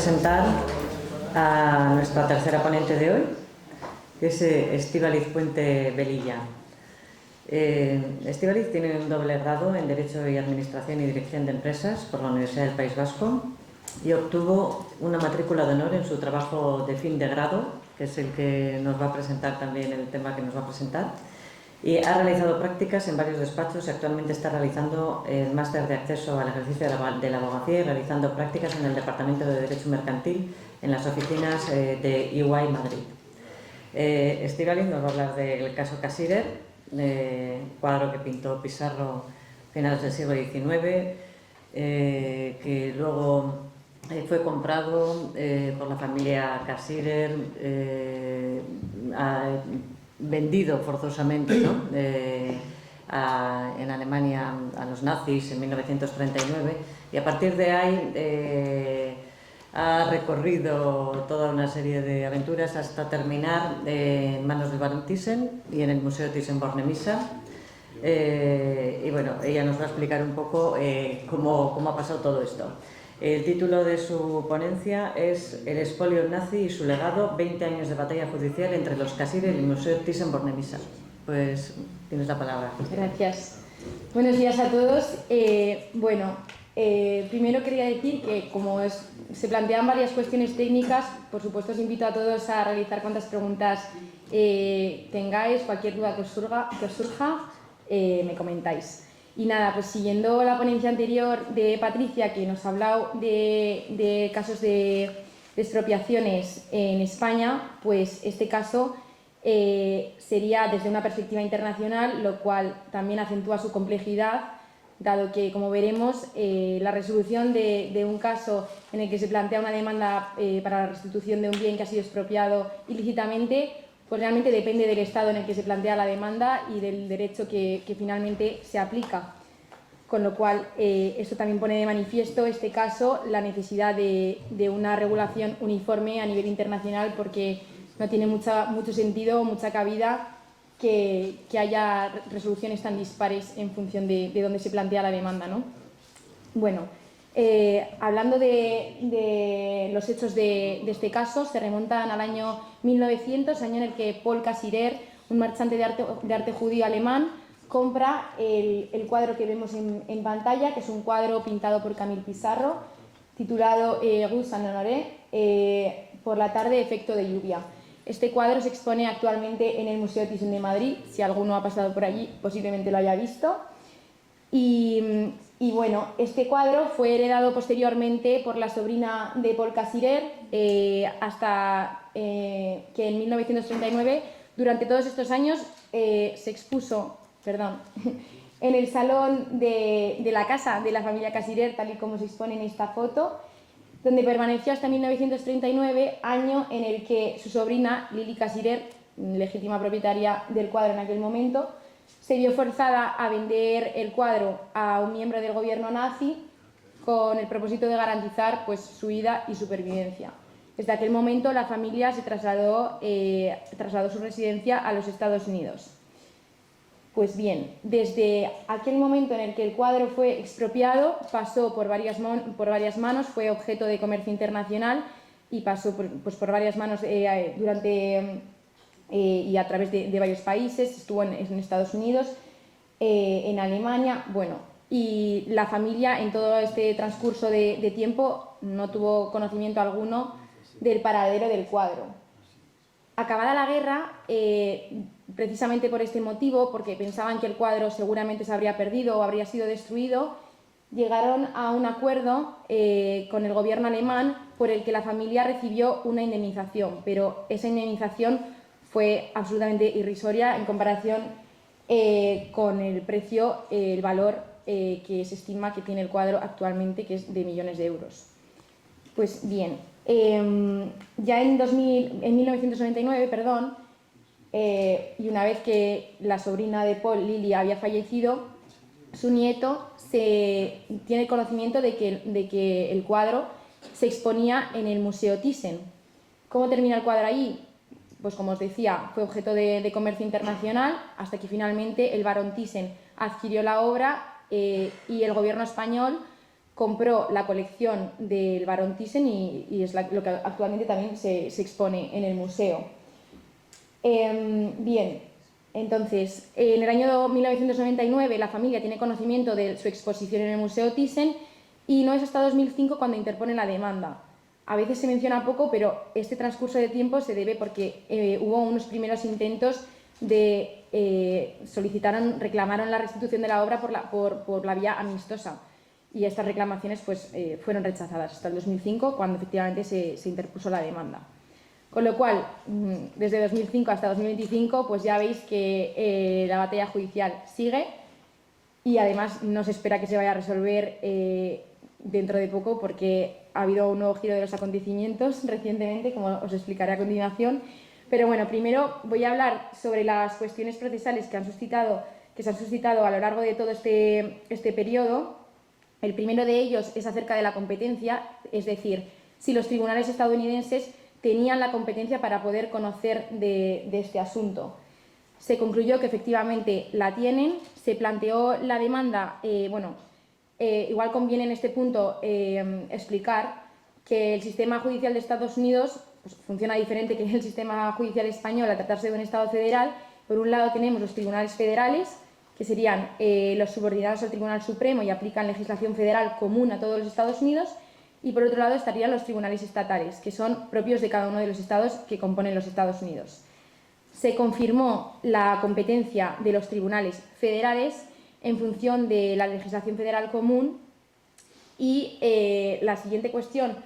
presentar a nuestra tercera ponente de hoy, que es Estíbaliz Puente Velilla. Estíbaliz tiene un doble grado en Derecho y Administración y Dirección de Empresas por la Universidad del País Vasco y obtuvo una matrícula de honor en su trabajo de fin de grado, que es el que nos va a presentar también, el tema que nos va a presentar. Y ha realizado prácticas en varios despachos y actualmente está realizando el máster de acceso al ejercicio de la abogacía y realizando prácticas en el Departamento de Derecho Mercantil en las oficinas de EY Madrid. Estíbaliz nos va a hablar del caso Cassirer, cuadro que pintó Pissarro a finales del siglo XIX, que luego fue comprado por la familia Cassirer, vendido forzosamente, ¿no? En Alemania a los nazis en 1939, y a partir de ahí ha recorrido toda una serie de aventuras hasta terminar en manos del barón Thyssen y en el Museo Thyssen-Bornemisza. Y bueno, ella nos va a explicar un poco cómo ha pasado todo esto. El título de su ponencia es El expolio nazi y su legado, 20 años de batalla judicial entre los Cassirer y el Museo Thyssen-Bornemisza. Pues tienes la palabra. Gracias. Buenos días a todos. Primero quería decir que como se plantean varias cuestiones técnicas, por supuesto os invito a todos a realizar cuantas preguntas tengáis, cualquier duda que os surja, me comentáis. Y nada, pues siguiendo la ponencia anterior de Patricia, que nos ha hablado de casos de expropiaciones en España, pues este caso sería desde una perspectiva internacional, lo cual también acentúa su complejidad, dado que, como veremos, la resolución de un caso en el que se plantea una demanda para la restitución de un bien que ha sido expropiado ilícitamente, pues realmente depende del estado en el que se plantea la demanda y del derecho que finalmente se aplica. Con lo cual, esto también pone de manifiesto este caso la necesidad de una regulación uniforme a nivel internacional, porque no tiene mucho sentido, mucha cabida que haya resoluciones tan dispares en función de dónde se plantea la demanda, ¿no? Bueno, hablando de los hechos de este caso, se remontan al año 1900, año en el que Paul Cassirer, un marchante de arte judío alemán, compra el cuadro que vemos en pantalla, que es un cuadro pintado por Camille Pissarro, titulado Gus Saint Honoré, por la tarde, efecto de lluvia. Este cuadro se expone actualmente en el Museo Thyssen de Madrid. Si alguno ha pasado por allí, posiblemente lo haya visto. Y bueno, este cuadro fue heredado posteriormente por la sobrina de Paul Cassirer, hasta que en 1939, durante todos estos años, se expuso en el salón de la casa de la familia Cassirer, tal y como se expone en esta foto, donde permaneció hasta 1939, año en el que su sobrina, Lili Cassirer, legítima propietaria del cuadro en aquel momento, se vio forzada a vender el cuadro a un miembro del gobierno nazi con el propósito de garantizar pues, su vida y supervivencia. Desde aquel momento la familia se trasladó su residencia a los Estados Unidos. Pues bien, desde aquel momento en el que el cuadro fue expropiado, pasó por varias manos, fue objeto de comercio internacional y pasó por varias manos y a través de varios países. Estuvo en Estados Unidos, en Alemania, y la familia en todo este transcurso de tiempo no tuvo conocimiento alguno del paradero del cuadro. Acabada la guerra, precisamente por este motivo, porque pensaban que el cuadro seguramente se habría perdido o habría sido destruido, llegaron a un acuerdo con el gobierno alemán por el que la familia recibió una indemnización, pero esa indemnización fue absolutamente irrisoria en comparación con el precio, el valor que se estima que tiene el cuadro actualmente, que es de millones de euros. Pues bien, ya en 1999, y una vez que la sobrina de Paul, Lili, había fallecido, su nieto tiene conocimiento de que el cuadro se exponía en el Museo Thyssen. ¿Cómo termina el cuadro allí? Pues como os decía, fue objeto de comercio internacional hasta que finalmente el barón Thyssen adquirió la obra y el gobierno español compró la colección del barón Thyssen y es lo que actualmente también se expone en el museo. Bien, entonces, en el año 1999 la familia tiene conocimiento de su exposición en el Museo Thyssen y no es hasta 2005 cuando interpone la demanda. A veces se menciona poco, pero este transcurso de tiempo se debe porque hubo unos primeros intentos de reclamaron la restitución de la obra por la vía amistosa y estas reclamaciones pues, fueron rechazadas hasta el 2005 cuando efectivamente se interpuso la demanda. Con lo cual, desde 2005 hasta 2025, pues ya veis que la batalla judicial sigue y además no se espera que se vaya a resolver dentro de poco porque ha habido un nuevo giro de los acontecimientos recientemente, como os explicaré a continuación. Pero bueno, primero voy a hablar sobre las cuestiones procesales que se han suscitado a lo largo de todo este periodo. El primero de ellos es acerca de la competencia, es decir, si los tribunales estadounidenses tenían la competencia para poder conocer de este asunto. Se concluyó que efectivamente la tienen, se planteó la demanda, igual conviene en este punto explicar que el sistema judicial de Estados Unidos pues, funciona diferente que el sistema judicial español al tratarse de un Estado federal. Por un lado tenemos los tribunales federales, que serían los subordinados al Tribunal Supremo y aplican legislación federal común a todos los Estados Unidos, y por otro lado estarían los tribunales estatales, que son propios de cada uno de los estados que componen los Estados Unidos. Se confirmó la competencia de los tribunales federales en función de la legislación federal común y la siguiente cuestión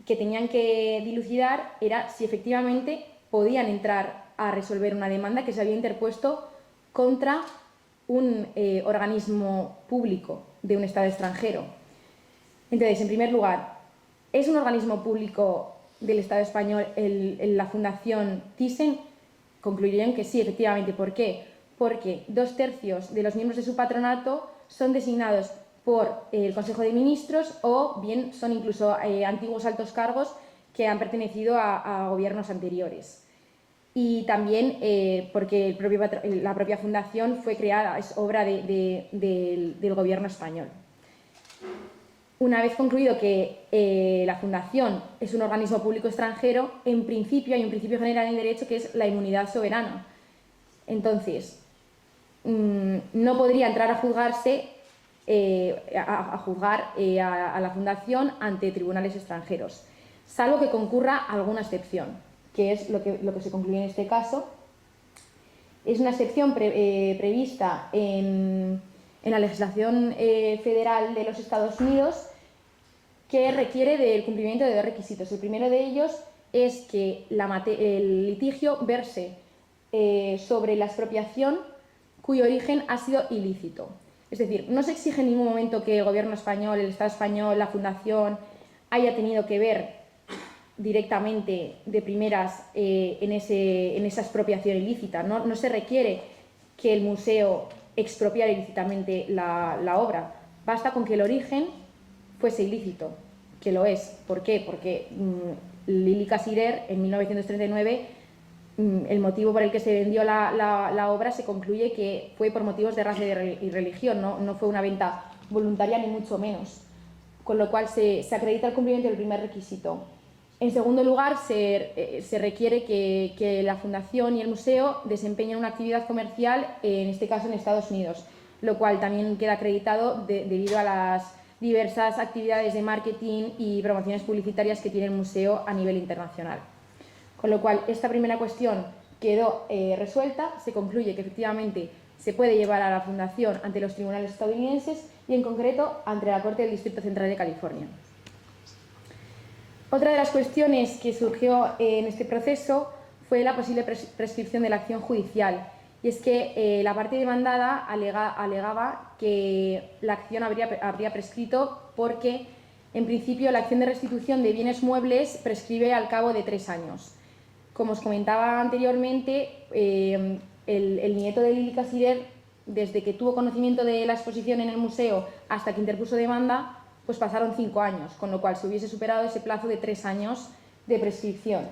que tenían que dilucidar era si efectivamente podían entrar a resolver una demanda que se había interpuesto contra un organismo público de un Estado extranjero. Entonces, en primer lugar, ¿es un organismo público del Estado español la Fundación Thyssen? Concluyeron que sí, efectivamente. ¿Por qué? Porque 2/3 de los miembros de su patronato son designados por el Consejo de Ministros o bien son incluso antiguos altos cargos que han pertenecido a gobiernos anteriores. Y también porque la propia fundación fue creada, es obra del gobierno español. Una vez concluido que la fundación es un organismo público extranjero, en principio hay un principio general en derecho que es la inmunidad soberana. Entonces, no podría entrar a juzgarse a juzgar a la fundación ante tribunales extranjeros, salvo que concurra alguna excepción, que es lo que se concluye en este caso. Es una excepción prevista en la legislación federal de los Estados Unidos que requiere del cumplimiento de 2 requisitos. El primero de ellos es que el litigio verse sobre la expropiación cuyo origen ha sido ilícito. Es decir, no se exige en ningún momento que el gobierno español, el Estado español, la fundación haya tenido que ver directamente de primeras en esa expropiación ilícita. No se requiere que el museo expropiara ilícitamente la obra. Basta con que el origen fuese ilícito, que lo es. ¿Por qué? Porque Lili Casirer, en 1939, el motivo por el que se vendió la obra se concluye que fue por motivos de raza y religión, no fue una venta voluntaria ni mucho menos. Con lo cual se acredita el cumplimiento del primer requisito. En segundo lugar, se requiere que la fundación y el museo desempeñen una actividad comercial, en este caso en Estados Unidos, lo cual también queda acreditado debido a las diversas actividades de marketing y promociones publicitarias que tiene el museo a nivel internacional. Con lo cual, esta primera cuestión quedó resuelta, se concluye que efectivamente se puede llevar a la fundación ante los tribunales estadounidenses y en concreto ante la Corte del Distrito Central de California. Otra de las cuestiones que surgió en este proceso fue la posible prescripción de la acción judicial, y es que la parte demandada alegaba que la acción habría prescrito porque, en principio, la acción de restitución de bienes muebles prescribe al cabo de 3 años. Como os comentaba anteriormente, el nieto de Lili Casirer, desde que tuvo conocimiento de la exposición en el museo hasta que interpuso demanda, pues pasaron 5 años, con lo cual se hubiese superado ese plazo de 3 años de prescripción.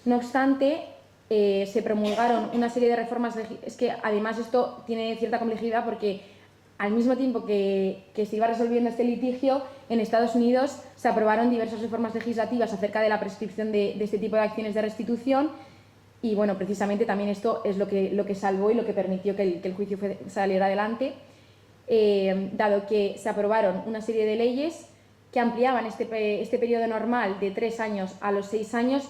No obstante, se promulgaron una serie de reformas. Es que además esto tiene cierta complejidad porque al mismo tiempo que se iba resolviendo este litigio, en Estados Unidos se aprobaron diversas reformas legislativas acerca de la prescripción de este tipo de acciones de restitución y, bueno, precisamente también esto es lo que salvó y lo que permitió que el juicio saliera adelante, dado que se aprobaron una serie de leyes que ampliaban este periodo normal de 3 años a los 6 años,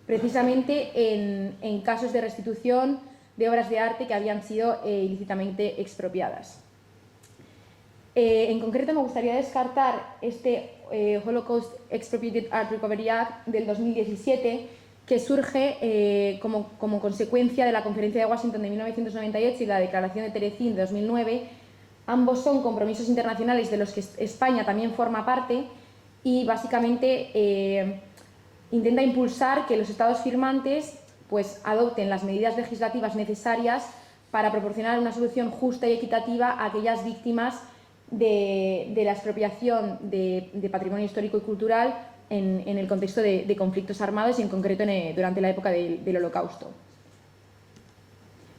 precisamente en casos de restitución de obras de arte que habían sido ilícitamente expropiadas. En concreto, me gustaría descartar este Holocaust Expropriated Art Recovery Act del 2017, que surge como consecuencia de la Conferencia de Washington de 1998 y la Declaración de Terezín de 2009. Ambos son compromisos internacionales de los que España también forma parte y básicamente intenta impulsar que los Estados firmantes pues, adopten las medidas legislativas necesarias para proporcionar una solución justa y equitativa a aquellas víctimas de la expropiación de patrimonio histórico y cultural en el contexto de conflictos armados y en concreto durante la época del Holocausto.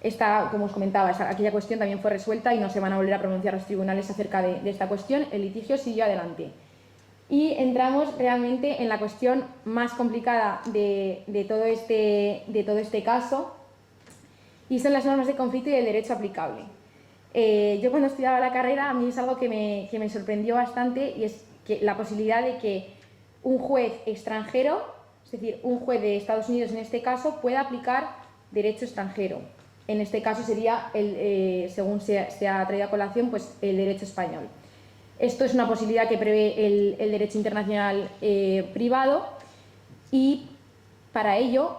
Esta, como os comentaba, aquella cuestión también fue resuelta y no se van a volver a pronunciar los tribunales acerca de esta cuestión. El litigio siguió adelante. Y entramos realmente en la cuestión más complicada de todo este caso, y son las normas de conflicto y el derecho aplicable. Yo cuando estudiaba la carrera, a mí es algo que me sorprendió bastante, y es que la posibilidad de que un juez extranjero, es decir, un juez de Estados Unidos en este caso, pueda aplicar derecho extranjero. En este caso sería, según se ha traído a colación, pues el derecho español. Esto es una posibilidad que prevé el derecho internacional privado, y para ello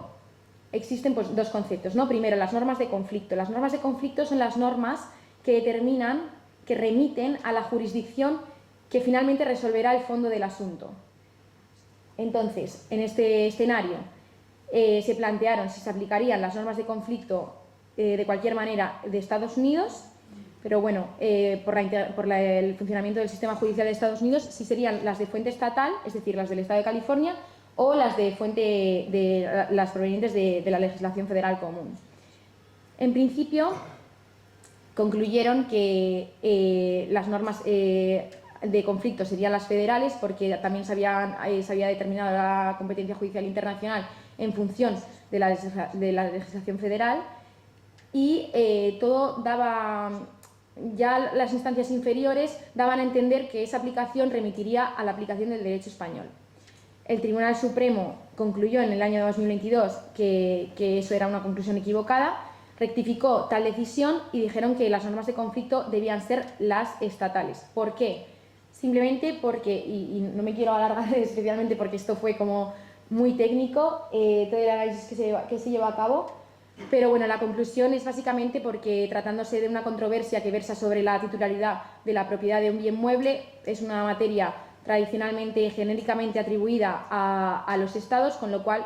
existen pues, dos conceptos, ¿no? Primero, las normas de conflicto. Las normas de conflicto son las normas que determinan, que remiten a la jurisdicción que finalmente resolverá el fondo del asunto. Entonces, en este escenario se plantearon si se aplicarían las normas de conflicto de cualquier manera de Estados Unidos, pero bueno, por el funcionamiento del sistema judicial de Estados Unidos, si serían las de fuente estatal, es decir, las del Estado de California, o las de fuente las provenientes de la legislación federal común. En principio, concluyeron que las normas de conflicto serían las federales, porque también se había determinado la competencia judicial internacional en función de la legislación federal, y todo daba, ya las instancias inferiores daban a entender que esa aplicación remitiría a la aplicación del derecho español. El Tribunal Supremo concluyó en el año 2022 que eso era una conclusión equivocada, rectificó tal decisión y dijeron que las normas de conflicto debían ser las estatales. ¿Por qué? Simplemente porque, y no me quiero alargar especialmente porque esto fue como muy técnico, todo el análisis que se lleva a cabo, pero bueno, la conclusión es básicamente porque, tratándose de una controversia que versa sobre la titularidad de la propiedad de un bien mueble, es una materia tradicionalmente, genéricamente atribuida a los estados, con lo cual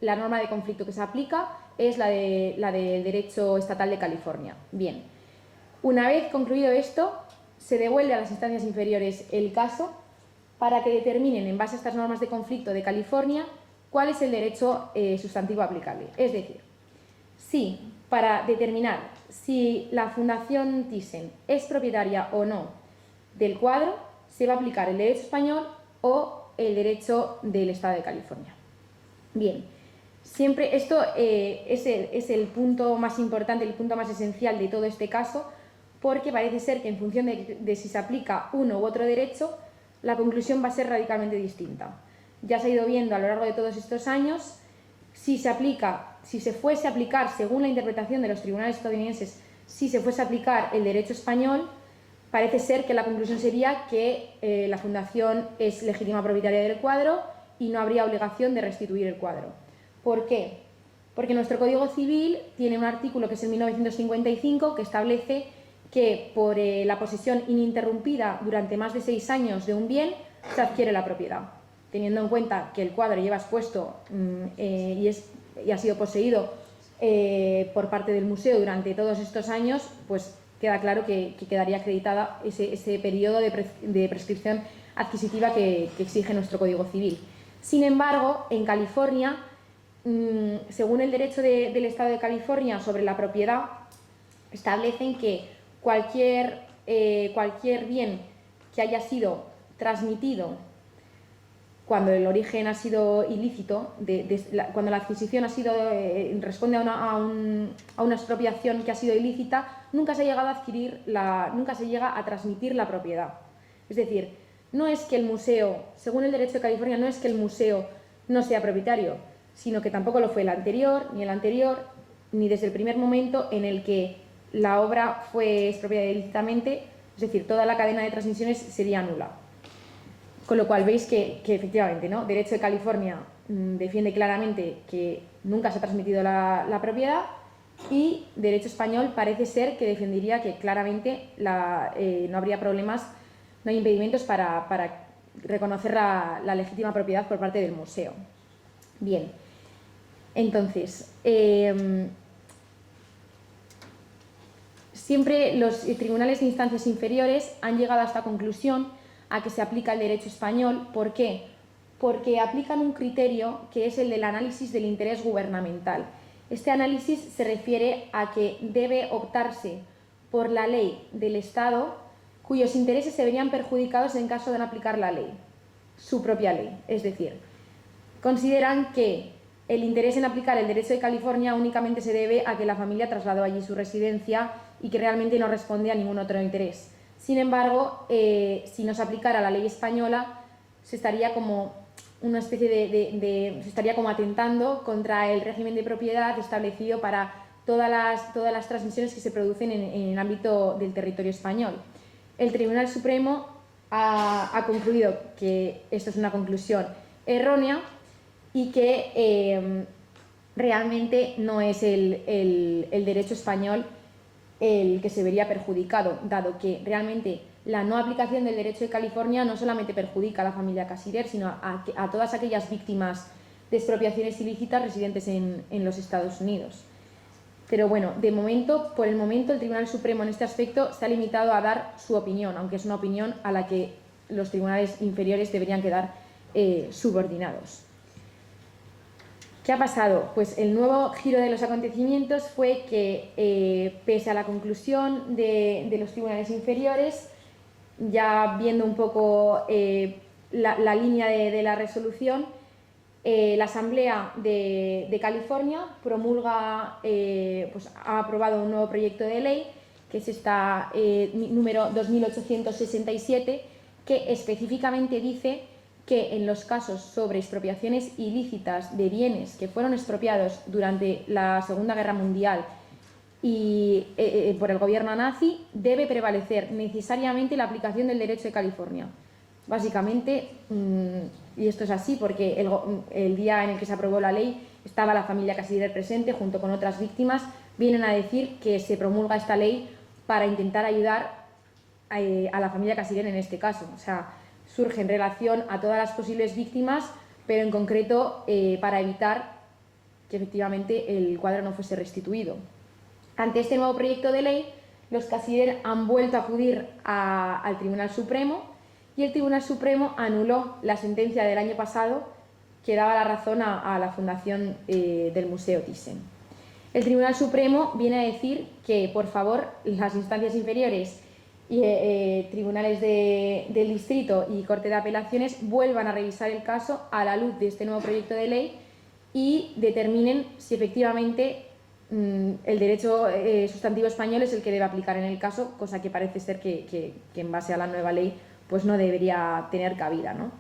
la norma de conflicto que se aplica es la del derecho estatal de California. Bien, una vez concluido esto, se devuelve a las instancias inferiores el caso para que determinen, en base a estas normas de conflicto de California, cuál es el derecho sustantivo aplicable. Es decir, si para determinar si la Fundación Thyssen es propietaria o no del cuadro, se va a aplicar el derecho español o el derecho del Estado de California. Bien, siempre esto es el punto más importante, el punto más esencial de todo este caso, porque parece ser que en función de si se aplica uno u otro derecho, la conclusión va a ser radicalmente distinta. Ya se ha ido viendo a lo largo de todos estos años, si se fuese a aplicar, según la interpretación de los tribunales estadounidenses, si se fuese a aplicar el derecho español, parece ser que la conclusión sería que la Fundación es legítima propietaria del cuadro y no habría obligación de restituir el cuadro. ¿Por qué? Porque nuestro Código Civil tiene un artículo, que es el 1955, que establece que por la posesión ininterrumpida durante más de 6 años de un bien, se adquiere la propiedad. Teniendo en cuenta que el cuadro lleva expuesto y ha sido poseído por parte del museo durante todos estos años, pues queda claro que quedaría acreditada ese periodo de prescripción adquisitiva que exige nuestro Código Civil. Sin embargo, en California, según el derecho del Estado de California sobre la propiedad, establecen que cualquier cualquier bien que haya sido transmitido cuando el origen ha sido ilícito, cuando la adquisición responde a una expropiación que ha sido ilícita, nunca se llega a transmitir la propiedad. Es decir, no es que el museo, según el derecho de California, no es que el museo no sea propietario, sino que tampoco lo fue el anterior, ni desde el primer momento en el que la obra fue expropiada ilícitamente, es decir, toda la cadena de transmisiones sería nula. Con lo cual veis que efectivamente, ¿no? Derecho de California defiende claramente que nunca se ha transmitido la propiedad, y Derecho español parece ser que defendería que claramente no habría problemas, no hay impedimentos para reconocer la legítima propiedad por parte del museo. Bien, entonces, siempre los tribunales de instancias inferiores han llegado a esta conclusión, a que se aplica el derecho español. ¿Por qué? Porque aplican un criterio que es el del análisis del interés gubernamental. Este análisis se refiere a que debe optarse por la ley del Estado cuyos intereses se verían perjudicados en caso de no aplicar la ley, su propia ley. Es decir, consideran que el interés en aplicar el derecho de California únicamente se debe a que la familia trasladó allí su residencia y que realmente no responde a ningún otro interés. Sin embargo, si no se aplicara la ley española, se estaría como una especie se estaría como atentando contra el régimen de propiedad establecido para todas las transmisiones que se producen en el ámbito del territorio español. El Tribunal Supremo ha concluido que esto es una conclusión errónea y que realmente no es el derecho español el que se vería perjudicado, dado que realmente la no aplicación del derecho de California no solamente perjudica a la familia Cassirer, sino a todas aquellas víctimas de expropiaciones ilícitas residentes en los Estados Unidos. Pero bueno, por el momento el Tribunal Supremo en este aspecto se ha limitado a dar su opinión, aunque es una opinión a la que los tribunales inferiores deberían quedar subordinados. ¿Qué ha pasado? Pues el nuevo giro de los acontecimientos fue que, pese a la conclusión de los tribunales inferiores, ya viendo un poco la línea de la resolución, la Asamblea de California promulga, ha aprobado un nuevo proyecto de ley, que es esta número 2867, que específicamente dice que en los casos sobre expropiaciones ilícitas de bienes que fueron expropiados durante la Segunda Guerra Mundial y por el gobierno nazi, debe prevalecer necesariamente la aplicación del derecho de California. Básicamente, y esto es así porque el día en el que se aprobó la ley estaba la familia Cassirer presente junto con otras víctimas, vienen a decir que se promulga esta ley para intentar ayudar a la familia Cassirer en este caso. O sea, surge en relación a todas las posibles víctimas, pero en concreto para evitar que efectivamente el cuadro no fuese restituido. Ante este nuevo proyecto de ley, los Cassirer han vuelto a acudir al Tribunal Supremo, y el Tribunal Supremo anuló la sentencia del año pasado que daba la razón a la fundación del Museo Thyssen. El Tribunal Supremo viene a decir que, por favor, las instancias inferiores y tribunales del distrito y Corte de Apelaciones vuelvan a revisar el caso a la luz de este nuevo proyecto de ley y determinen si efectivamente el derecho sustantivo español es el que debe aplicar en el caso, cosa que parece ser que en base a la nueva ley pues no debería tener cabida, ¿no?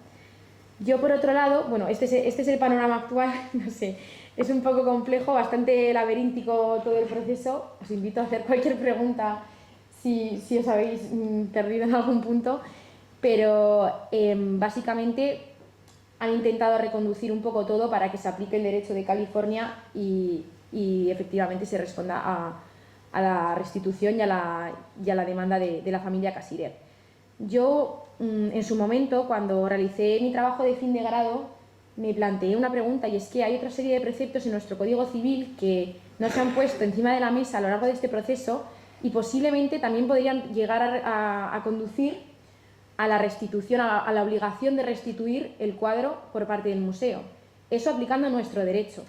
Yo, por otro lado, bueno, este es el panorama actual, no sé, es un poco complejo, bastante laberíntico todo el proceso. Os invito a hacer cualquier pregunta si os habéis perdido en algún punto, pero básicamente han intentado reconducir un poco todo para que se aplique el derecho de California y efectivamente se responda a la restitución y a la demanda de la familia Cassirer. Yo, en su momento, cuando realicé mi trabajo de fin de grado, me planteé una pregunta, y es que hay otra serie de preceptos en nuestro Código Civil que no se han puesto encima de la mesa a lo largo de este proceso y posiblemente también podrían llegar a conducir a la restitución, a la obligación de restituir el cuadro por parte del museo. Eso aplicando nuestro derecho.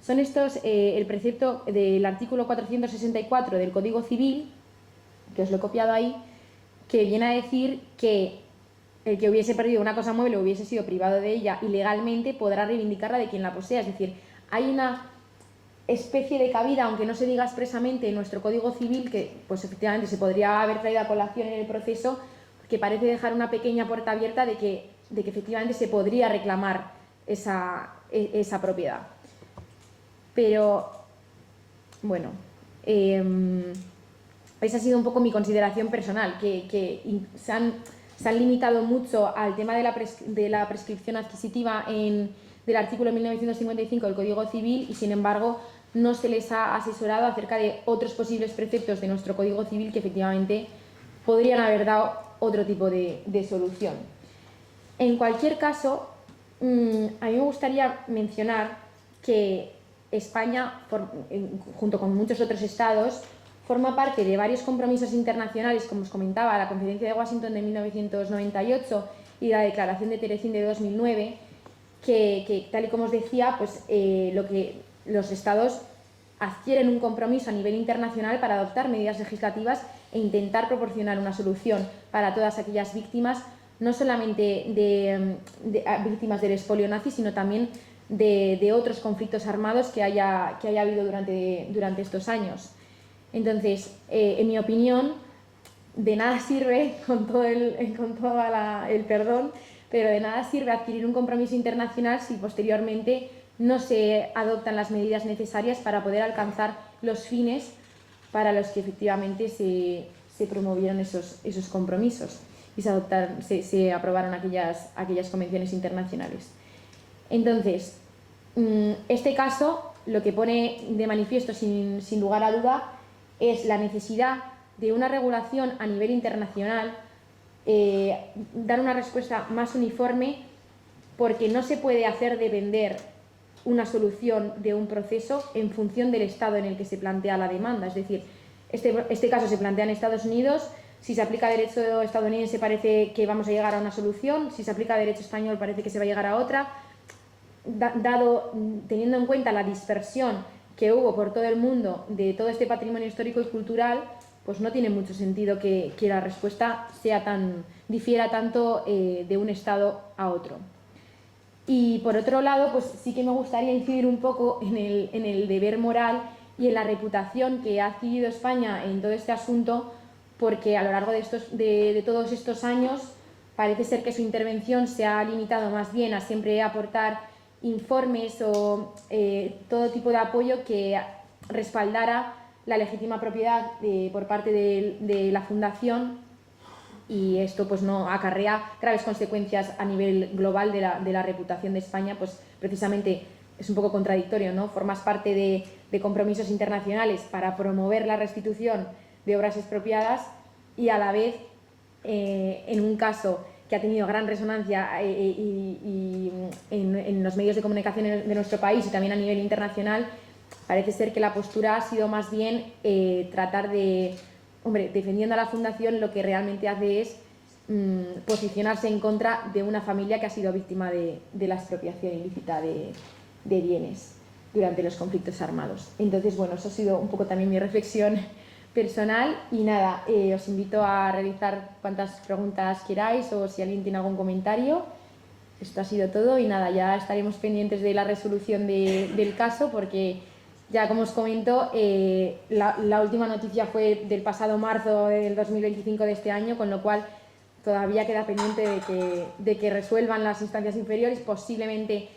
Son estos el precepto del artículo 464 del Código Civil, que os lo he copiado ahí, que viene a decir que el que hubiese perdido una cosa mueble o hubiese sido privado de ella ilegalmente podrá reivindicarla de quien la posea. Es decir, hay una especie de cabida, aunque no se diga expresamente en nuestro Código Civil, que pues efectivamente se podría haber traído a colación en el proceso, que parece dejar una pequeña puerta abierta de que efectivamente se podría reclamar esa propiedad. Pero, bueno, esa ha sido un poco mi consideración personal, que se han limitado mucho al tema de la prescripción adquisitiva del artículo 1955 del Código Civil y, sin embargo, no se les ha asesorado acerca de otros posibles preceptos de nuestro Código Civil que efectivamente podrían haber dado otro tipo de solución. En cualquier caso, a mí me gustaría mencionar que España, junto con muchos otros estados, forma parte de varios compromisos internacionales, como os comentaba, la Conferencia de Washington de 1998 y la Declaración de Terezín de 2009, que tal y como os decía, pues, los estados adquieren un compromiso a nivel internacional para adoptar medidas legislativas e intentar proporcionar una solución para todas aquellas víctimas, no solamente de víctimas del expolio nazi, sino también de otros conflictos armados que haya habido durante estos años. Entonces, en mi opinión, de nada sirve, con todo el perdón, pero de nada sirve adquirir un compromiso internacional si posteriormente no se adoptan las medidas necesarias para poder alcanzar los fines para los que efectivamente se promovieron esos compromisos y se aprobaron aquellas convenciones internacionales. Entonces, este caso lo que pone de manifiesto sin lugar a duda es la necesidad de una regulación a nivel internacional, dar una respuesta más uniforme, porque no se puede hacer depender una solución de un proceso en función del estado en el que se plantea la demanda. Es decir, este caso se plantea en Estados Unidos, si se aplica derecho estadounidense parece que vamos a llegar a una solución, si se aplica derecho español parece que se va a llegar a otra. Teniendo en cuenta la dispersión que hubo por todo el mundo de todo este patrimonio histórico y cultural, pues no tiene mucho sentido que la respuesta difiera tanto de un estado a otro. Y por otro lado, pues sí que me gustaría incidir un poco en el deber moral y en la reputación que ha adquirido España en todo este asunto, porque a lo largo de todos estos años parece ser que su intervención se ha limitado más bien a siempre aportar informes o todo tipo de apoyo que respaldara la legítima propiedad por parte de la Fundación, y esto pues no acarrea graves consecuencias a nivel global de la reputación de España. Pues precisamente es un poco contradictorio, ¿no? Formas parte de compromisos internacionales para promover la restitución de obras expropiadas y a la vez en un caso que ha tenido gran resonancia en los medios de comunicación de nuestro país y también a nivel internacional, parece ser que la postura ha sido más bien tratar de, defendiendo a la Fundación, lo que realmente hace es posicionarse en contra de una familia que ha sido víctima de la expropiación ilícita de bienes durante los conflictos armados. Entonces, bueno, eso ha sido un poco también mi reflexión personal y nada, os invito a realizar cuantas preguntas queráis o si alguien tiene algún comentario. Esto ha sido todo y nada, ya estaremos pendientes de la resolución del caso, porque ya como os comento, la última noticia fue del pasado marzo del 2025 de este año, con lo cual todavía queda pendiente de que resuelvan las instancias inferiores. Posiblemente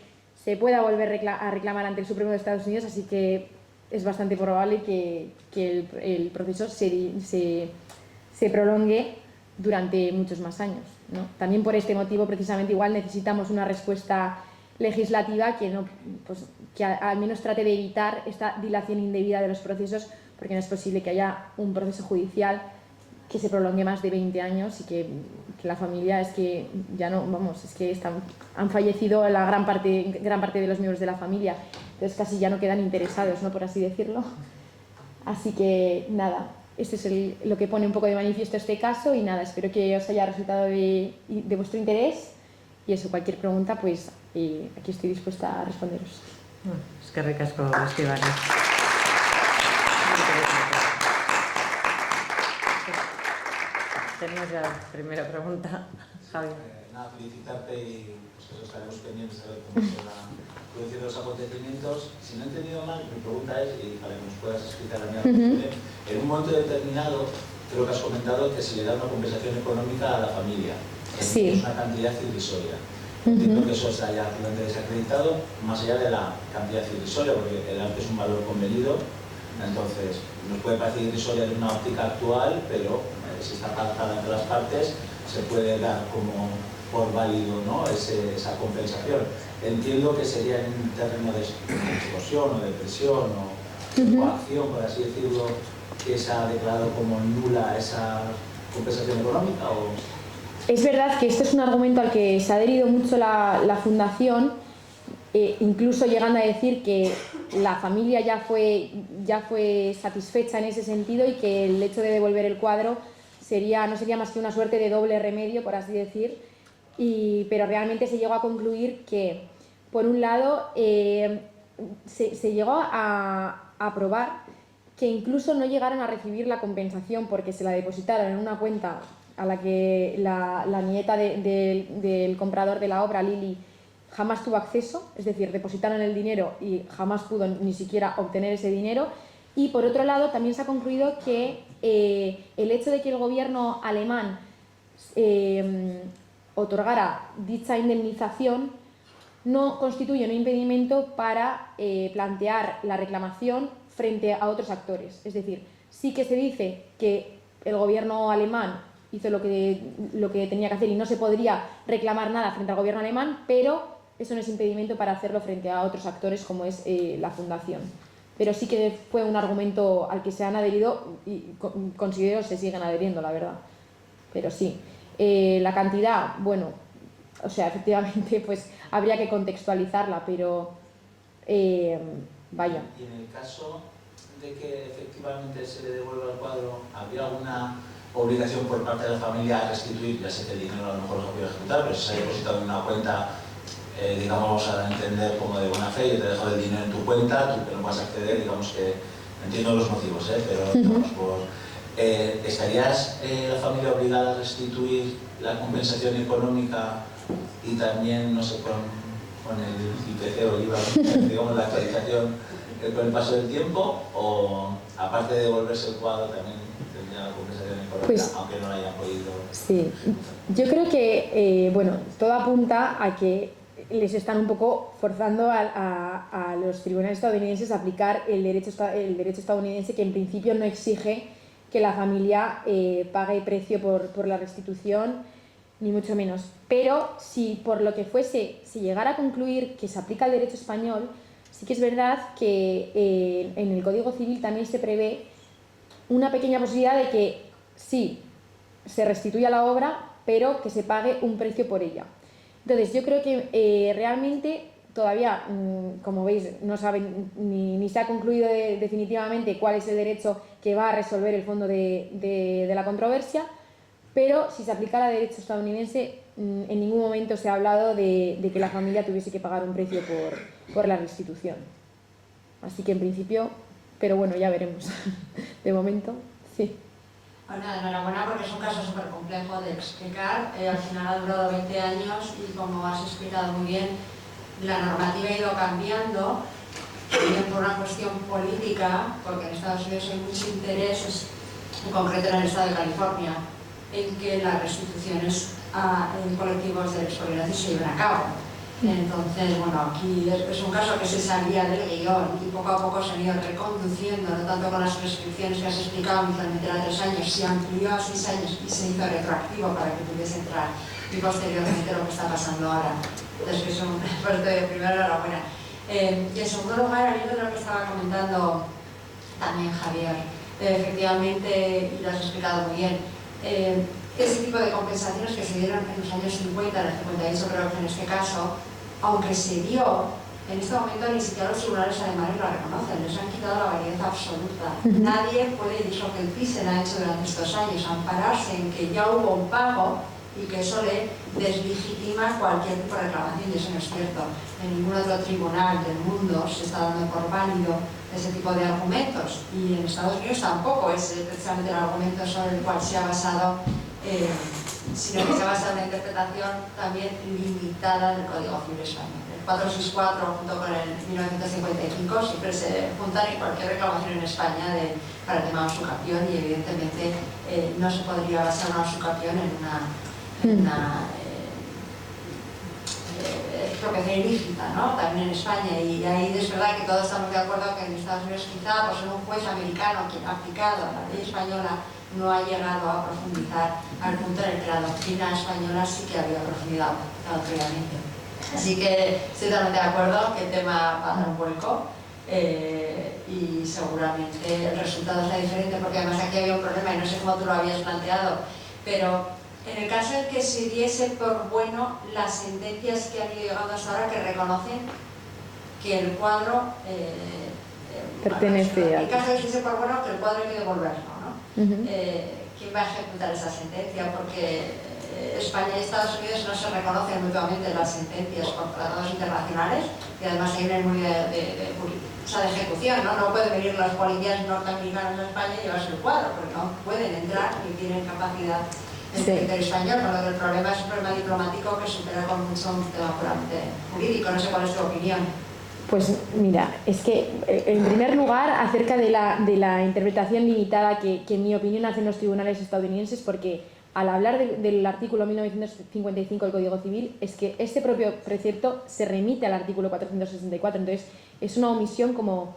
se pueda volver a reclamar ante el Supremo de Estados Unidos, así que es bastante probable que el proceso se prolongue durante muchos más años, ¿no? También por este motivo, precisamente, igual necesitamos una respuesta legislativa que al menos trate de evitar esta dilación indebida de los procesos, porque no es posible que haya un proceso judicial que se prolongue más de 20 años y que la familia es que ya no, vamos, es que han fallecido la gran parte de los miembros de la familia, entonces casi ya no quedan interesados, ¿no?, por así decirlo. Así que nada, esto es lo que pone un poco de manifiesto este caso y nada, espero que os haya resultado de vuestro interés y eso, cualquier pregunta, pues aquí estoy dispuesta a responderos. Es que ricasco, Estíbaliz. tenemos ya la primera pregunta. Javi. Nada, felicitarte y pues eso, estaremos pendientes de ver cómo se va produciendo los acontecimientos. Si no he entendido mal, mi pregunta es, y para que nos puedas explicar a mí en un momento determinado, creo que has comentado que se le da una compensación económica a la familia. Sí. Es una cantidad irrisoria. Entiendo que eso está ya absolutamente desacreditado, más allá de la cantidad irrisoria, porque el arte es un valor convenido. Entonces, nos puede parecer irrisoria de una óptica actual, pero si está pactada entre las partes, se puede dar como por válido, ¿no? esa compensación. Entiendo que sería en un terreno de extorsión o de presión o coacción, por así decirlo, que se ha declarado como nula esa compensación económica. ¿O? Es verdad que este es un argumento al que se ha adherido mucho la Fundación, incluso llegando a decir que la familia ya fue satisfecha en ese sentido y que el hecho de devolver el cuadro no sería más que una suerte de doble remedio, por así decir, pero realmente se llegó a concluir que, por un lado, se llegó a aprobar que incluso no llegaron a recibir la compensación porque se la depositaron en una cuenta a la que la nieta del comprador de la obra, Lili, jamás tuvo acceso, es decir, depositaron el dinero y jamás pudo ni siquiera obtener ese dinero. Y por otro lado, también se ha concluido que el hecho de que el gobierno alemán otorgara dicha indemnización no constituye un impedimento para plantear la reclamación frente a otros actores. Es decir, sí que se dice que el gobierno alemán hizo lo que tenía que hacer y no se podría reclamar nada frente al gobierno alemán, pero eso no es impedimento para hacerlo frente a otros actores como es la Fundación. Pero sí que fue un argumento al que se han adherido y considero se siguen adheriendo, la verdad. Pero sí. La cantidad, bueno, o sea, efectivamente pues habría que contextualizarla, pero vaya. Y en el caso de que efectivamente se le devuelva el cuadro, ¿habría alguna obligación por parte de la familia a restituir? Ya sé que el dinero a lo mejor no se puede ejecutar, pero si se ha depositado en una cuenta, digamos, vamos a entender como de buena fe, y te dejo el dinero en tu cuenta, tú que no vas a acceder, digamos que entiendo los motivos, pero digamos, ¿estarías la familia obligada a restituir la compensación económica y también, no sé, con el IPC o el IVA, digamos, la actualización con el paso del tiempo, o aparte de devolverse el cuadro también tendría la compensación económica, pues, aunque no la hayan podido? Sí, yo creo que, bueno, todo apunta a que les están un poco forzando a los tribunales estadounidenses a aplicar el derecho estadounidense, que en principio no exige que la familia pague precio por la restitución, ni mucho menos. Pero si por lo que fuese se llegara a concluir que se aplica el derecho español, sí que es verdad que en el Código Civil también se prevé una pequeña posibilidad de que sí, se restituya la obra, pero que se pague un precio por ella. Entonces yo creo que realmente todavía, como veis, no saben ni se ha concluido definitivamente cuál es el derecho que va a resolver el fondo de la controversia, pero si se aplicara el derecho estadounidense, en ningún momento se ha hablado de que la familia tuviese que pagar un precio por la restitución. Así que en principio, pero bueno, ya veremos. De momento, sí. Bueno, enhorabuena porque es un caso súper complejo de explicar. Al final ha durado 20 años y, como has explicado muy bien, la normativa ha ido cambiando, también por una cuestión política, porque en Estados Unidos hay mucho interés, en concreto en el estado de California, en que las restituciones en colectivos de expropiación se lleven a cabo. Entonces, bueno, aquí es un caso que se salía del guión y poco a poco se han ido reconduciendo, no tanto con las prescripciones que has explicado, inicialmente era 3 años, se amplió a 6 años y se hizo retroactivo para que pudiese entrar, y posteriormente lo que está pasando ahora. Entonces, que es primero enhorabuena. Y en segundo lugar, al hilo de lo que estaba comentando también Javier, efectivamente, y lo has explicado muy bien, ese tipo de compensaciones que se dieron en los años 50, en el 58 creo que en este caso, aunque se dio, en este momento ni siquiera los tribunales alemanes lo reconocen, les han quitado la validez absoluta. Nadie puede, y eso que el CISEN ha hecho durante estos años, ampararse en que ya hubo un pago y que eso le deslegitima cualquier tipo de reclamación, y eso no es cierto. En ningún otro tribunal del mundo se está dando por válido ese tipo de argumentos, y en Estados Unidos tampoco es precisamente el argumento sobre el cual se ha basado sino que se basa en una interpretación también limitada del Código Civil español. El 464 junto con el 1955 siempre se juntan en cualquier reclamación en España para el tema usucapión, y evidentemente no se podría basar una usucapión en una expropiación ilícita, ¿no? También en España, y ahí es verdad que todos estamos de acuerdo que en Estados Unidos quizá pues, un juez americano quien ha aplicado la ley española no ha llegado a profundizar al punto en el que la doctrina española sí que había profundizado previamente. Así que estoy totalmente de acuerdo que el tema va a dar un vuelco y seguramente el resultado sea diferente, porque además aquí había un problema y no sé cómo tú lo habías planteado, pero en el caso en que se diese por bueno las sentencias que han ido llegando hasta ahora que reconocen que el cuadro pertenece a... En el caso de que se diese por bueno que el cuadro hay que devolverlo, ¿no? ¿Quién va a ejecutar esa sentencia? Porque España y Estados Unidos no se reconocen mutuamente las sentencias por tratados internacionales, y además hay una inmunidad de ejecución, ¿no? No pueden venir los policías norteamericanos a España y llevarse el cuadro, porque no pueden entrar ni tienen capacidad en el territorio español, con lo que el problema es un problema diplomático que supera con mucho un tema puramente jurídico. No sé cuál es tu opinión. Pues mira, es que en primer lugar acerca de la interpretación limitada que en mi opinión hacen los tribunales estadounidenses, porque al hablar del artículo 1955 del Código Civil es que este propio precepto se remite al artículo 464, entonces es una omisión como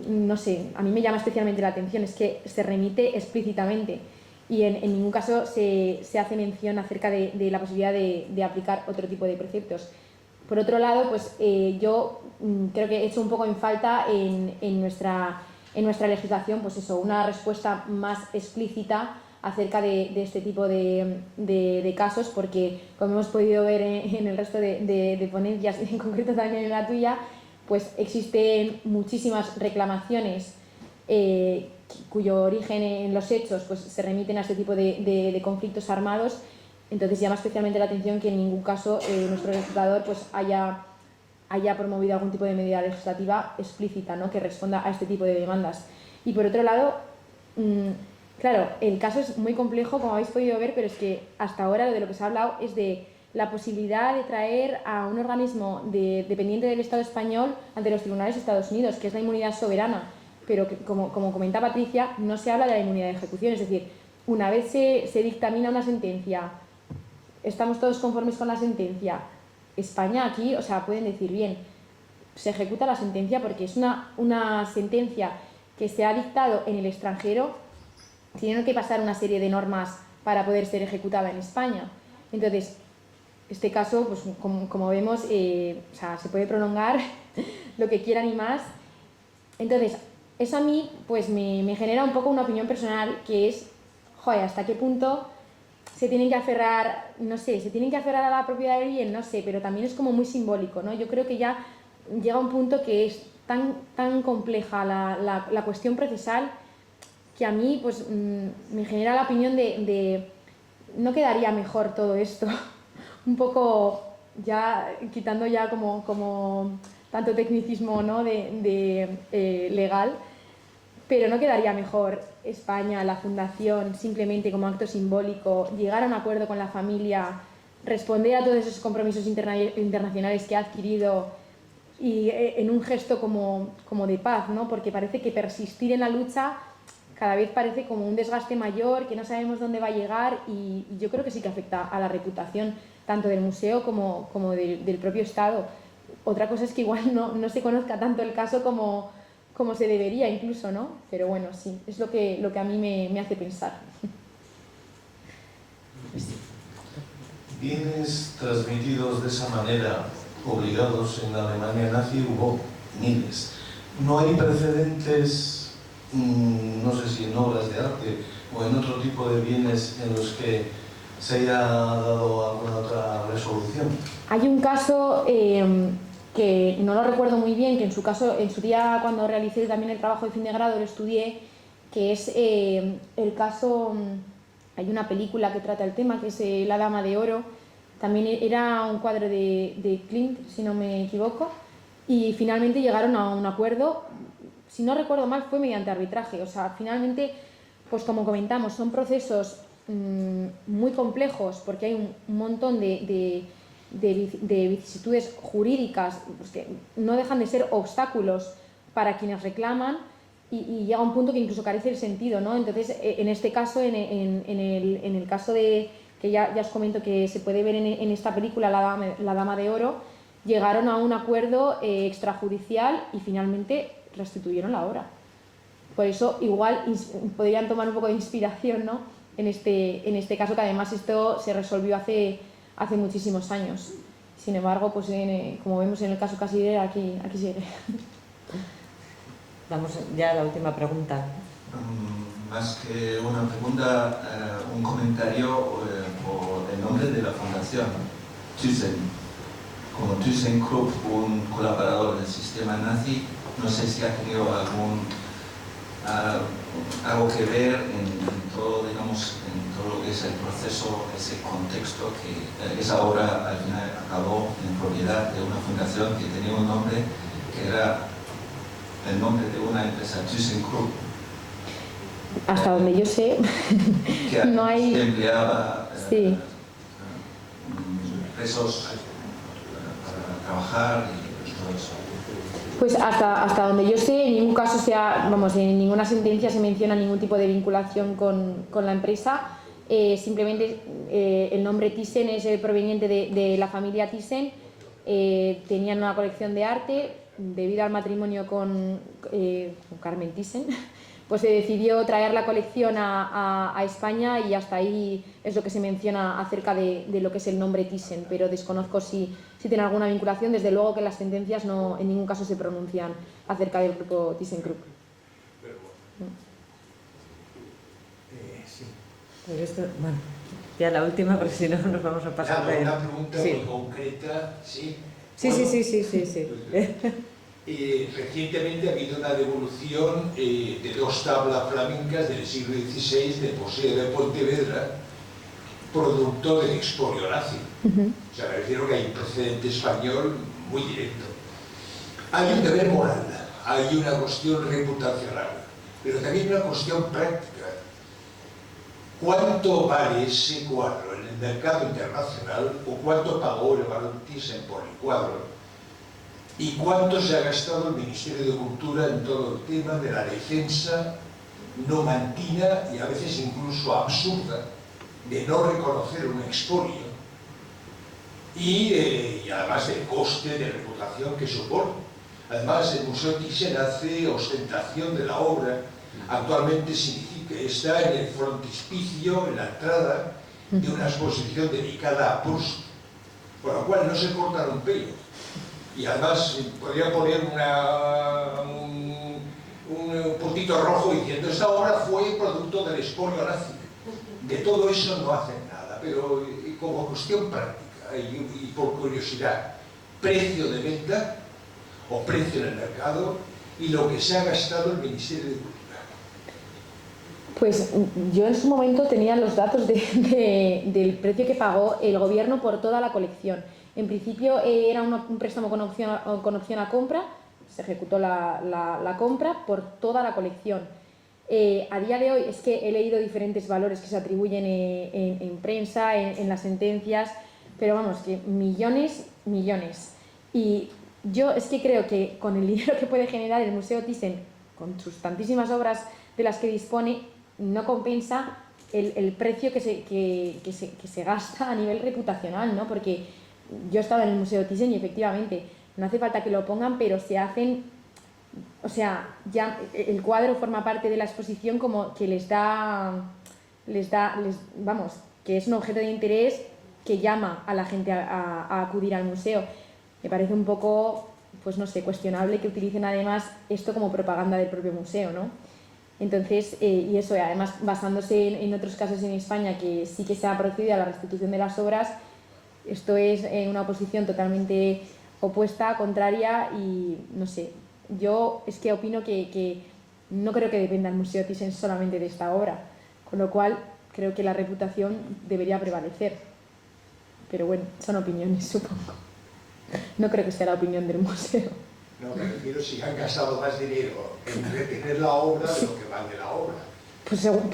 no sé, a mí me llama especialmente la atención, es que se remite explícitamente y en ningún caso se hace mención acerca de la posibilidad de aplicar otro tipo de preceptos. Por otro lado, pues yo creo que he hecho un poco en falta en nuestra legislación, pues eso, una respuesta más explícita acerca de este tipo de casos, porque como hemos podido ver en el resto de ponencias, en concreto también en la tuya, pues existen muchísimas reclamaciones cuyo origen en los hechos pues, se remiten a este tipo de conflictos armados. Entonces llama especialmente la atención que en ningún caso nuestro legislador pues, haya promovido algún tipo de medida legislativa explícita, ¿no? Que responda a este tipo de demandas. Y por otro lado, claro, el caso es muy complejo, como habéis podido ver, pero es que hasta ahora de lo que se ha hablado es de la posibilidad de traer a un organismo dependiente del Estado español ante los tribunales de Estados Unidos, que es la inmunidad soberana, pero que, como comenta Patricia, no se habla de la inmunidad de ejecución. Es decir, una vez se dictamina una sentencia, estamos todos conformes con la sentencia, España aquí, o sea, pueden decir, bien, se ejecuta la sentencia porque es una sentencia que se ha dictado en el extranjero, tiene que pasar una serie de normas para poder ser ejecutada en España. Entonces, este caso, pues como vemos, o sea, se puede prolongar lo que quieran y más. Entonces, eso a mí pues me genera un poco una opinión personal, que es, joder, ¿hasta qué punto se tienen que aferrar, no sé, se tienen que aferrar a la propiedad del bien? No sé, pero también es como muy simbólico, ¿no? Yo creo que ya llega un punto que es tan compleja la cuestión procesal que a mí pues me genera la opinión de ¿no quedaría mejor todo esto? Un poco ya quitando ya como tanto tecnicismo, ¿no? Legal, pero ¿no quedaría mejor España, la Fundación, simplemente como acto simbólico, llegar a un acuerdo con la familia, responder a todos esos compromisos internacionales que ha adquirido y en un gesto como de paz, ¿no? Porque parece que persistir en la lucha cada vez parece como un desgaste mayor, que no sabemos dónde va a llegar, y yo creo que sí que afecta a la reputación tanto del museo como del propio Estado. Otra cosa es que igual no se conozca tanto el caso como se debería incluso, ¿no? Pero bueno, sí, es lo que a mí me hace pensar. Bienes transmitidos de esa manera, obligados en la Alemania nazi, hubo miles. No hay precedentes, no sé si en obras de arte o en otro tipo de bienes en los que se haya dado alguna otra resolución. Hay un caso que no lo recuerdo muy bien, que en su día cuando realicé también el trabajo de fin de grado lo estudié, que es el caso, hay una película que trata el tema, que es La Dama de Oro, también era un cuadro de Klimt, si no me equivoco, y finalmente llegaron a un acuerdo, si no recuerdo mal fue mediante arbitraje, o sea, finalmente, pues como comentamos, son procesos muy complejos, porque hay un montón de vicisitudes jurídicas pues, que no dejan de ser obstáculos para quienes reclaman y llega un punto que incluso carece el sentido, ¿no? Entonces, en este caso, en el caso de que ya os comento que se puede ver en esta película, La Dama de Oro, llegaron a un acuerdo extrajudicial y finalmente restituyeron la obra. Por eso igual podrían tomar un poco de inspiración, ¿no? en este caso, que además esto se resolvió hace muchísimos años. Sin embargo, pues como vemos en el caso Cassirer, aquí sigue. Vamos ya a la última pregunta. Más que una pregunta, un comentario por el nombre de la fundación, Thyssen. Como ThyssenKrupp, un colaborador del sistema nazi, no sé si ha tenido algo que ver en todo, digamos, en todo lo que es el proceso, ese contexto, que esa obra al final acabó en propiedad de una fundación que tenía un nombre que era el nombre de una empresa, ThyssenKrupp. Hasta donde yo sé, que no hay... que empleaba sí. presos para trabajar y todo eso. Pues hasta donde yo sé, en ningún caso en ninguna sentencia se menciona ningún tipo de vinculación con la empresa. Simplemente el nombre Thyssen es proveniente de la familia Thyssen. Tenían una colección de arte. Debido al matrimonio con Carmen Thyssen, pues se decidió traer la colección a España y hasta ahí es lo que se menciona acerca de lo que es el nombre Thyssen, pero desconozco si tiene alguna vinculación. Desde luego que las sentencias no en ningún caso se pronuncian acerca del grupo ThyssenKrupp. Sí. Pues esto, bueno, ya la última, porque si no nos vamos a pasar de... Una pregunta sí. muy concreta, ¿sí? Sí, Bueno, sí. Recientemente ha habido una devolución de 2 tablas flamencas del siglo XVI del Museo de Pontevedra, producto del expolio nazi. O sea, me refiero que hay un precedente español muy directo. Hay un deber moral, hay una cuestión reputacional, pero también una cuestión práctica. ¿Cuánto vale ese cuadro en el mercado internacional o cuánto pagó el barón Thyssen por el cuadro? ¿Y cuánto se ha gastado el Ministerio de Cultura en todo el tema de la defensa nomantina y a veces incluso absurda de no reconocer un expolio y además del coste de reputación que supone? Además, el Museo Thyssen hace ostentación de la obra. Actualmente está en el frontispicio, en la entrada de una exposición dedicada a Proust, por lo cual no se cortan un pelo. Y además podría poner un puntito rojo diciendo esta obra fue producto del expolio nazi. De todo eso no hacen nada, pero como cuestión práctica y por curiosidad, precio de venta o precio en el mercado y lo que se ha gastado el Ministerio de Cultura. Pues yo en su momento tenía los datos del precio que pagó el gobierno por toda la colección. En principio era un préstamo con opción a compra, se ejecutó la compra por toda la colección. A día de hoy es que he leído diferentes valores que se atribuyen en prensa, en las sentencias, pero vamos, que millones. Y yo es que creo que con el dinero que puede generar el Museo Thyssen, con sus tantísimas obras de las que dispone, no compensa el precio que se gasta a nivel reputacional, ¿no? Porque yo he estado en el Museo Thyssen y efectivamente no hace falta que lo pongan, pero se hacen, o sea, ya el cuadro forma parte de la exposición como que vamos, que es un objeto de interés que llama a la gente a acudir al museo. Me parece un poco, pues no sé, cuestionable que utilicen además esto como propaganda del propio museo, ¿no? Entonces, y eso, además basándose en otros casos en España que sí que se ha procedido a la restitución de las obras, esto es una posición totalmente opuesta, contraria y no sé, yo es que opino que no creo que dependa el Museo Thyssen solamente de esta obra, con lo cual creo que la reputación debería prevalecer. Pero bueno, son opiniones, supongo. No creo que sea la opinión del museo. No, me refiero si han gastado más dinero en retener la obra de lo que vale la obra.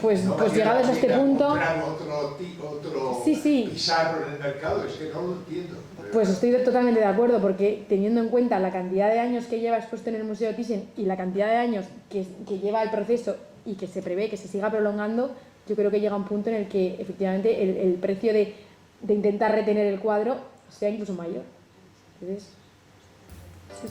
Pues llegados a este punto... Comprar otro Sí. Pizarro en el mercado, es que no lo entiendo. Pues estoy totalmente de acuerdo, porque teniendo en cuenta la cantidad de años que lleva expuesto en el Museo Thyssen y la cantidad de años que lleva el proceso y que se prevé que se siga prolongando, yo creo que llega un punto en el que efectivamente el precio de intentar retener el cuadro sea incluso mayor. Entonces, sí.